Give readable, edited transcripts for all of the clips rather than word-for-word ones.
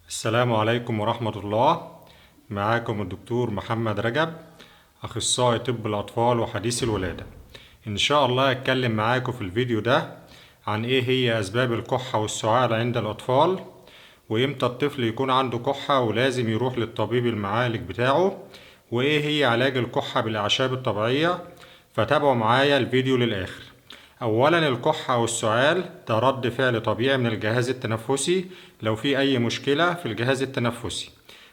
السلام عليكم ورحمة الله. معاكم الدكتور محمد رجب، أخصائي طب الأطفال وحديث الولادة. إن شاء الله هتكلم معاكم في الفيديو ده عن إيه هي أسباب الكحة والسعال عند الأطفال، وإمتى الطفل يكون عنده كحة ولازم يروح للطبيب المعالج بتاعه، وإيه هي علاج الكحة بالأعشاب الطبيعية. فتابعوا معايا الفيديو للآخر. أولا، الكحة أو السعال ده رد فعل طبيعي من الجهاز التنفسي لو في أي مشكلة في الجهاز التنفسي.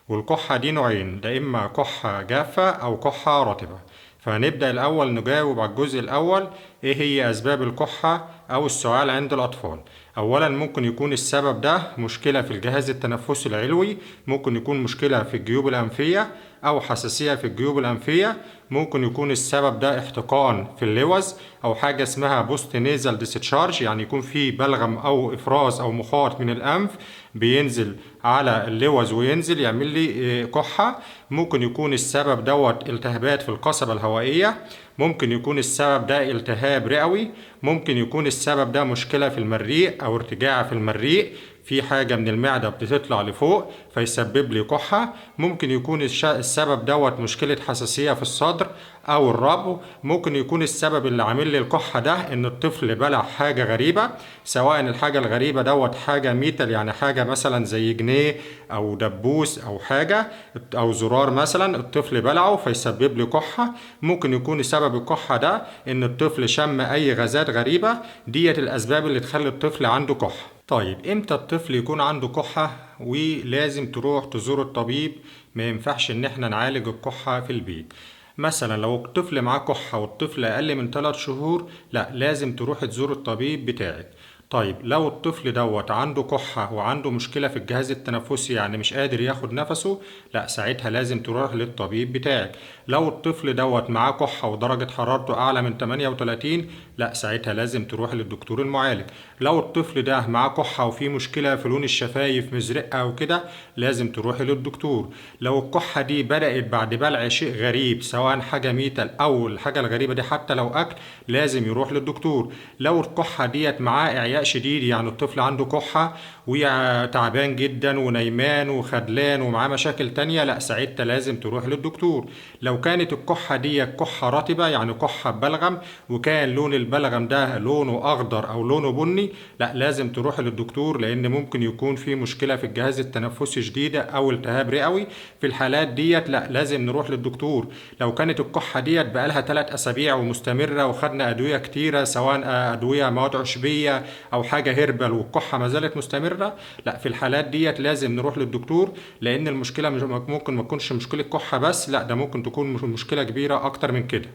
والكحة دي نوعين، ده إما كحة جافة أو كحة رطبة. فهنبدأ الأول نجاوب على الجزء الأول، إيه هي أسباب الكحة أو السعال عند الأطفال. أولا، ممكن يكون السبب ده مشكلة في الجهاز التنفسي العلوي، ممكن يكون مشكلة في الجيوب الأنفية أو حساسية في الجيوب الأنفية، ممكن يكون السبب ده احتقان في اللوز أو حاجة اسمها بوست نيزل ديسشارج، يعني يكون في بلغم أو إفراز أو مخاط من الأنف بينزل على اللوز وينزل يعمل لي كحة. ممكن يكون السبب دوت التهابات في القصبة الهوائية، ممكن يكون السبب ده التهاب رئوي، ممكن يكون السبب ده مشكلة في المريء أو ارتجاع في المريء، في حاجة من المعدة بتطلع لفوق فيسبب لي كحة. ممكن يكون السبب دوت مشكلة حساسية في الصدر أو الربو. ممكن يكون السبب اللي عامل لي الكحة ده إن الطفل بلع حاجة غريبة، سواء الحاجة الغريبة دوت حاجة ميتال، يعني حاجة مثلا زي جنيه أو دبوس أو حاجة أو زرار مثلا الطفل بلعه فيسبب لي كحة. ممكن يكون سبب الكحة ده إن الطفل شم أي غازات غريبة، ديت الأسباب اللي تخلي الطفل عنده كحة. طيب، امتى الطفل يكون عنده كحة ولازم تروح تزور الطبيب؟ ما ينفعش ان احنا نعالج الكحة في البيت. مثلا لو الطفل معاه كحة والطفل اقل من 3 شهور، لا لازم تروح تزور الطبيب بتاعك. طيب، لو الطفل دوت عنده كحة وعنده مشكلة في الجهاز التنفسي، يعني مش قادر ياخد نفسه، لا ساعتها لازم تروح للطبيب بتاعك. لو الطفل دوت معاه كحة ودرجة حرارته أعلى من 38، لا ساعتها لازم تروح للدكتور المعالج. لو الطفل ده معاه كحة وفيه مشكلة في لون الشفايف مزرقة أو كده، لازم تروح للدكتور. لو الكحة دي بدأت بعد بلع شيء غريب، سواء حاجة ميتال أو الحاجة الغريبة دي حتى لو أكل، لازم يروح للدكتور. لو الكحة ديت معاه إعياء شديد، يعني الطفل عنده كحة وتعبان جدا ونيمان وخدلان ومعاه مشاكل تانية، لا ساعتها لازم تروح للدكتور. لو كانت الكحة دي كحة رطبة، يعني كحة ببلغم، وكان لون البلغم ده لونه أخضر أو لونه بني، لا لازم تروح للدكتور، لأن ممكن يكون في مشكلة في الجهاز التنفسي شديدة أو التهاب رئوي. في الحالات ديت لا لازم نروح للدكتور. لو كانت الكحة ديت بقالها 3 أسابيع ومستمرة وخدنا أدوية كتيرة، سواء أدوية مواد عشبية أو حاجة هيربال، والكحة ما زالت مستمرة، لا في الحالات ديت لازم نروح للدكتور، لأن المشكلة ممكن ما تكونش مشكلة كحة بس، لا ده ممكن تكون مشكلة كبيرة أكتر من كده.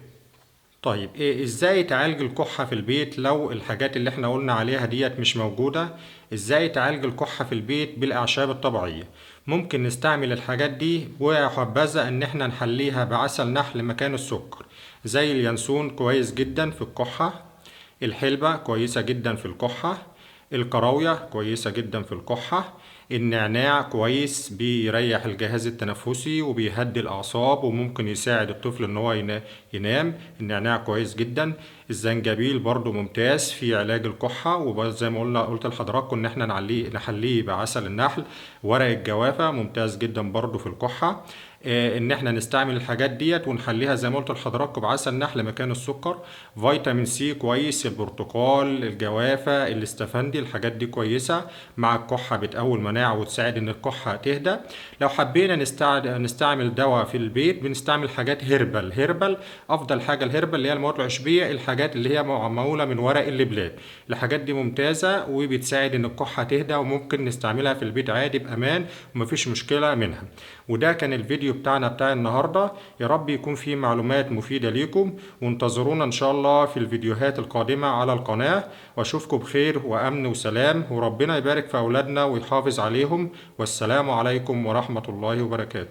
طيب، ازاي تعالج الكحة في البيت لو الحاجات اللي احنا قلنا عليها ديت مش موجودة؟ ازاي تعالج الكحة في البيت بالأعشاب الطبيعية؟ ممكن نستعمل الحاجات دي، وحبذا ان احنا نحليها بعسل نحل مكان السكر. زي اليانسون كويس جدا في الكحة، الحلبة كويسة جدا في الكحة، الكراوية كويسة جدا في الكحة، النعناع كويس بيريح الجهاز التنفسي وبيهدي الأعصاب وممكن يساعد الطفل إن هو ينام. النعناع كويس جدا. الزنجبيل برضو ممتاز في علاج الكحة، وزي ما قلت لحضراتكم إن احنا نحليه بعسل النحل. ورق الجوافة ممتاز جدا برضو في الكحة. ان احنا نستعمل الحاجات ديت ونخليها زي ما قلت لحضراتكم بعسل نحل مكان السكر. فيتامين سي كويس، البرتقال، الجوافة، الاستفندي، الحاجات دي كويسة مع الكحة، بتقوي المناعة وتساعد ان الكحة تهدى. لو حبينا نستعمل دواء في البيت، بنستعمل حاجات هيربال. افضل حاجة الهيربال اللي هي المواد العشبية، الحاجات اللي هي معمولة من ورق اللبلاب. الحاجات دي ممتازة وبتساعد ان الكحة تهدى، وممكن نستعملها في البيت عادي بأمان ومفيش مشكلة منها. وده كان الفيديو بتاع النهاردة. يا رب يكون فيه معلومات مفيدة ليكم، وانتظرونا ان شاء الله في الفيديوهات القادمة على القناة. واشوفكم بخير وامن وسلام، وربنا يبارك في اولادنا ويحافظ عليهم. والسلام عليكم ورحمة الله وبركاته.